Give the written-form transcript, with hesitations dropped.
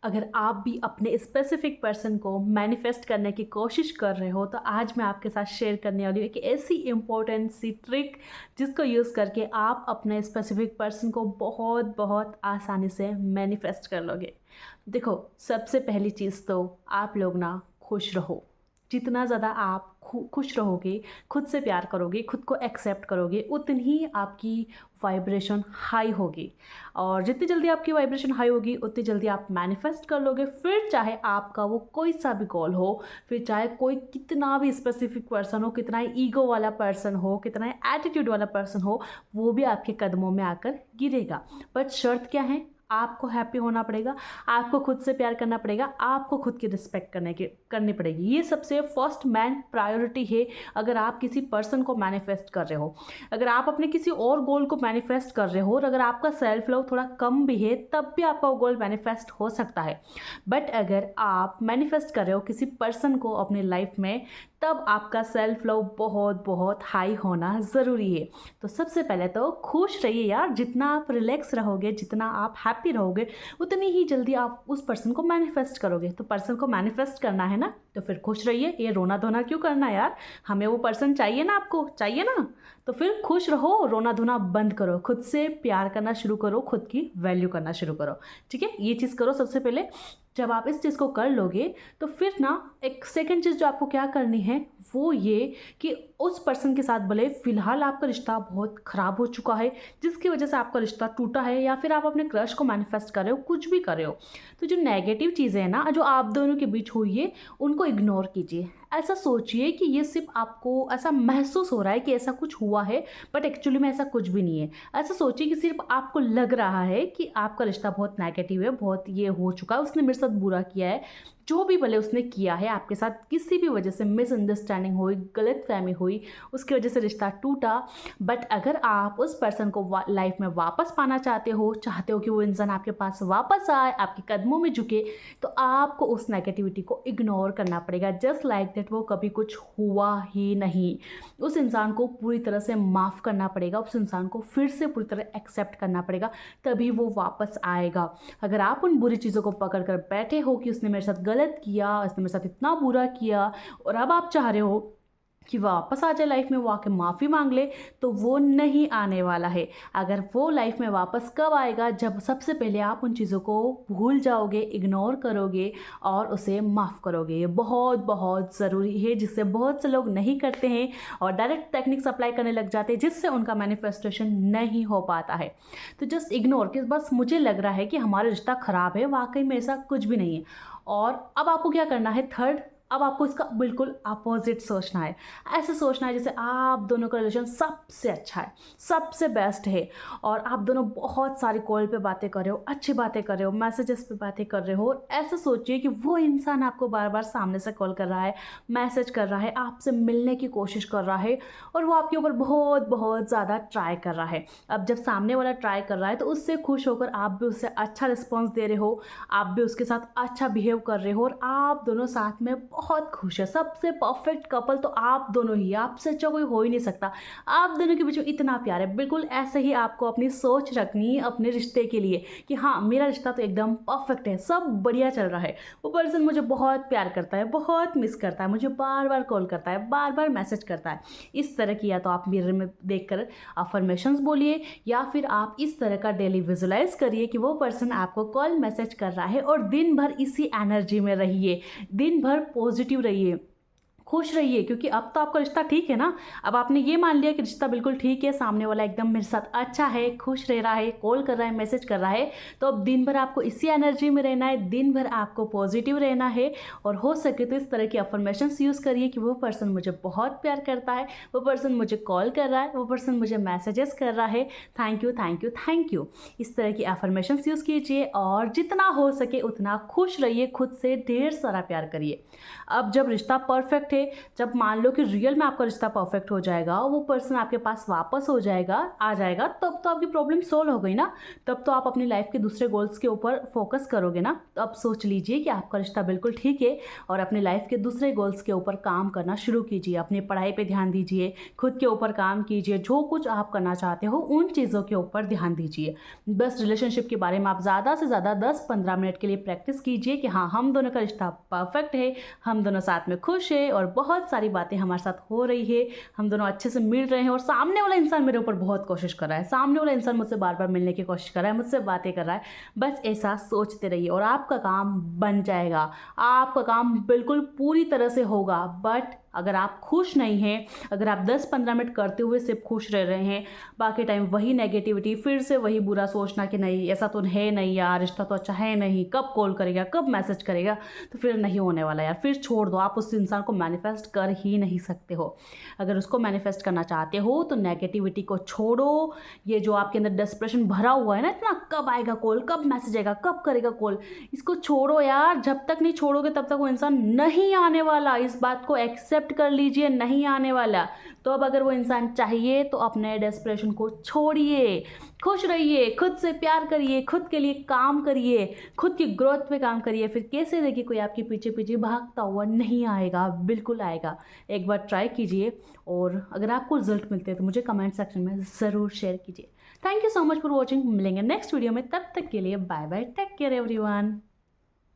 अगर आप भी अपने स्पेसिफिक पर्सन को मैनिफेस्ट करने की कोशिश कर रहे हो तो आज मैं आपके साथ शेयर करने वाली हूँ एक ऐसी इम्पोर्टेंट सी ट्रिक जिसको यूज़ करके आप अपने स्पेसिफिक पर्सन को बहुत बहुत आसानी से मैनिफेस्ट कर लोगे। देखो, सबसे पहली चीज़ तो आप लोग ना खुश रहो। जितना ज़्यादा आप खुश रहोगे, खुद से प्यार करोगे, खुद को एक्सेप्ट करोगे, उतनी ही आपकी वाइब्रेशन हाई होगी। और जितनी जल्दी आपकी वाइब्रेशन हाई होगी उतनी जल्दी आप मैनिफेस्ट कर लोगे। फिर चाहे आपका वो कोई सा भी गोल हो, फिर चाहे कोई कितना भी स्पेसिफिक पर्सन हो, कितना ही ईगो वाला पर्सन हो, कितना ही एटीट्यूड वाला पर्सन हो, वो भी आपके कदमों में आकर गिरेगा। बट शर्त क्या है? आपको हैप्पी होना पड़ेगा, आपको खुद से प्यार करना पड़ेगा, आपको खुद की रिस्पेक्ट करनी पड़ेगी। ये सबसे फर्स्ट मैन प्रायोरिटी है। अगर आप किसी पर्सन को मैनिफेस्ट कर रहे हो, अगर आप अपने किसी और गोल को मैनिफेस्ट कर रहे हो और अगर आपका सेल्फ लव थोड़ा कम भी है तब भी आपका वो गोल मैनिफेस्ट हो सकता है। बट अगर आप मैनिफेस्ट कर रहे हो किसी पर्सन को अपनी लाइफ में, तब आपका सेल्फ लव बहुत बहुत हाई होना ज़रूरी है। तो सबसे पहले तो खुश रहिए यार। जितना आप रिलैक्स रहोगे, जितना आप हैप्पी रहोगे, उतनी ही जल्दी आप उस पर्सन को मैनिफेस्ट करोगे। तो पर्सन को मैनिफेस्ट करना है ना, तो फिर खुश रहिए। ये रोना धोना क्यों करना यार? हमें वो पर्सन चाहिए ना, आपको चाहिए ना, तो फिर खुश रहो, रोना धोना बंद करो, खुद से प्यार करना शुरू करो, खुद की वैल्यू करना शुरू करो। ठीक है, ये चीज़ करो सबसे पहले। जब आप इस चीज़ को कर लोगे तो फिर ना एक सेकंड चीज़ जो आपको क्या करनी है वो ये कि उस पर्सन के साथ भले फ़िलहाल आपका रिश्ता बहुत ख़राब हो चुका है, जिसकी वजह से आपका रिश्ता टूटा है, या फिर आप अपने क्रश को मैनिफेस्ट कर रहे हो, कुछ भी कर रहे हो, तो जो नेगेटिव चीज़ें हैं ना जो आप दोनों के बीच हुई है उनको इग्नोर कीजिए। ऐसा सोचिए कि ये सिर्फ आपको ऐसा महसूस हो रहा है कि ऐसा कुछ हुआ है, बट एक्चुअली में ऐसा कुछ भी नहीं है। ऐसा सोचिए कि सिर्फ आपको लग रहा है कि आपका रिश्ता बहुत नेगेटिव है, बहुत ये हो चुका है, उसने मेरे साथ बुरा किया है। जो भी भले उसने किया है आपके साथ, किसी भी वजह से मिसअंडरस्टैंडिंग हुई, गलतफहमी हुई, उसकी वजह से रिश्ता टूटा। बट अगर आप उस पर्सन को लाइफ में वापस पाना चाहते हो कि वो इंसान आपके पास वापस आए, आपके कदमों में झुके, तो आपको उस नेगेटिविटी को इग्नोर करना पड़ेगा। जस्ट लाइक दैट वो कभी कुछ हुआ ही नहीं। उस इंसान को पूरी तरह से माफ़ करना पड़ेगा, उस इंसान को फिर से पूरी तरह एक्सेप्ट करना पड़ेगा, तभी वो वापस आएगा। अगर आप उन बुरी चीज़ों को पकड़ कर बैठे हो कि उसने मेरे साथ गलत किया, उसने मेरे साथ इतना बुरा किया, और अब आप चाह रहे हो कि वापस आ जाए लाइफ में, वो आके माफ़ी मांग ले, तो वो नहीं आने वाला है। अगर वो लाइफ में वापस कब आएगा? जब सबसे पहले आप उन चीज़ों को भूल जाओगे, इग्नोर करोगे और उसे माफ़ करोगे। ये बहुत बहुत ज़रूरी है, जिससे बहुत से लोग नहीं करते हैं और डायरेक्ट टेक्निक्स अप्लाई करने लग जाते हैं, जिससे उनका मैनिफेस्टेशन नहीं हो पाता है। तो जस्ट इग्नोर कि बस मुझे लग रहा है कि हमारा रिश्ता ख़राब है, वाकई में ऐसा कुछ भी नहीं है। और अब आपको क्या करना है? थर्ड, अब आपको इसका बिल्कुल अपोजिट सोचना है। ऐसे सोचना है जैसे आप दोनों का रिलेशन सबसे अच्छा है, सबसे बेस्ट है, और आप दोनों बहुत सारी कॉल पे बातें कर रहे हो, अच्छी बातें कर रहे हो, मैसेजेस पे बातें कर रहे हो। और ऐसे सोचिए कि वो इंसान आपको बार बार सामने से कॉल कर रहा है, मैसेज कर रहा है, आपसे मिलने की कोशिश कर रहा है, और वो आपके ऊपर बहुत बहुत ज़्यादा ट्राई कर रहा है। अब जब सामने वाला ट्राई कर रहा है तो उससे खुश होकर आप भी उससे अच्छा रिस्पॉन्स दे रहे हो, आप भी उसके साथ अच्छा बिहेव कर रहे हो, और आप दोनों साथ में बहुत खुश है। सबसे परफेक्ट कपल तो आप दोनों ही, आपसे अच्छा कोई हो ही नहीं सकता। आप दोनों के बीच में इतना प्यार है। बिल्कुल ऐसे ही आपको अपनी सोच रखनी है अपने रिश्ते के लिए कि हाँ, मेरा रिश्ता तो एकदम परफेक्ट है, सब बढ़िया चल रहा है, वो पर्सन मुझे बहुत प्यार करता है, बहुत मिस करता है, मुझे बार बार कॉल करता है, बार बार मैसेज करता है। इस तरह की या तो आप मिरर में देखकर अफर्मेशंस बोलिए, या फिर आप इस तरह का डेली विजुलाइज करिए कि वो पर्सन आपको कॉल मैसेज कर रहा है, और दिन भर इसी एनर्जी में रहिए, दिन भर पॉजिटिव रहिए, खुश रहिए। क्योंकि अब तो आपका रिश्ता ठीक है ना। अब आपने ये मान लिया कि रिश्ता बिल्कुल ठीक है, सामने वाला एकदम मेरे साथ अच्छा है, खुश रह रहा है, कॉल कर रहा है, मैसेज कर रहा है, तो अब दिन भर आपको इसी एनर्जी में रहना है, दिन भर आपको पॉजिटिव रहना है। और हो सके तो इस तरह की अफर्मेशंस यूज़ करिए कि वो पर्सन मुझे बहुत प्यार करता है, वो पर्सन मुझे कॉल कर रहा है, वो पर्सन मुझे मैसेजेस कर रहा है, thank you thank you thank you. इस तरह की अफर्मेशंस यूज़ कीजिए और जितना हो सके उतना खुश रहिए, खुद से ढेर सारा प्यार करिए। अब जब रिश्ता परफेक्ट है, जब मान लो कि रियल में आपका रिश्ता परफेक्ट हो जाएगा, वो पर्सन आपके पास वापस आ जाएगा, तब तो आपकी प्रॉब्लम सोल्व हो गई ना। तब तो आप अपनी लाइफ के दूसरे गोल्स के ऊपर फोकस करोगे ना। तो अब सोच लीजिए कि आपका रिश्ता बिल्कुल ठीक है और अपनी लाइफ के दूसरे गोल्स के ऊपर काम करना शुरू कीजिए। अपनी पढ़ाई पे ध्यान दीजिए, खुद के ऊपर काम कीजिए, जो कुछ आप करना चाहते हो उन चीज़ों के ऊपर ध्यान दीजिए। बस रिलेशनशिप के बारे में आप ज़्यादा से ज़्यादा 10-15 मिनट के लिए प्रैक्टिस कीजिए कि हाँ, हम दोनों का रिश्ता परफेक्ट है, हम दोनों साथ में खुश है और बहुत सारी बातें हमारे साथ हो रही है, हम दोनों अच्छे से मिल रहे हैं और सामने वाला इंसान मेरे ऊपर बहुत कोशिश कर रहा है, सामने वाला इंसान मुझसे बार बार मिलने की कोशिश कर रहा है, मुझसे बातें कर रहा है। बस ऐसा सोचते रहिए और आपका काम बन जाएगा, आपका काम बिल्कुल पूरी तरह से होगा। बट अगर आप खुश नहीं हैं, अगर आप 10-15 मिनट करते हुए सिर्फ खुश रह रहे हैं, बाकी टाइम वही नेगेटिविटी, फिर से वही बुरा सोचना कि नहीं ऐसा तो है नहीं यार, रिश्ता तो अच्छा है नहीं, कब कॉल करेगा, कब मैसेज करेगा, तो फिर नहीं होने वाला यार, फिर छोड़ दो। आप उस इंसान को मैनिफेस्ट कर ही नहीं सकते हो। अगर उसको मैनिफेस्ट करना चाहते हो तो नेगेटिविटी को छोड़ो। ये जो आपके अंदर डिप्रेशन भरा हुआ है ना इतना, कब आएगा कॉल, कब मैसेज आएगा, कब करेगा कॉल, इसको छोड़ो यार। जब तक नहीं छोड़ोगे तब तक वो इंसान नहीं आने वाला। इस बात को एक्सेप्ट कर लीजिए, नहीं आने वाला। तो अब अगर वो इंसान चाहिए तो अपने डेस्परेशन को छोड़िए, खुश रहिए, खुद से प्यार करिए, खुद के लिए काम करिए, खुद की ग्रोथ पे काम करिए। फिर कैसे देखिए कोई आपके पीछे पीछे भागता हुआ नहीं आएगा, बिल्कुल आएगा। एक बार ट्राई कीजिए और अगर आपको रिजल्ट मिलते हैं तो मुझे कमेंट सेक्शन में ज़रूर शेयर कीजिए। Thank you so much for watching. मिलेंगे नेक्स्ट वीडियो में, तब तक के लिए bye bye, take care everyone.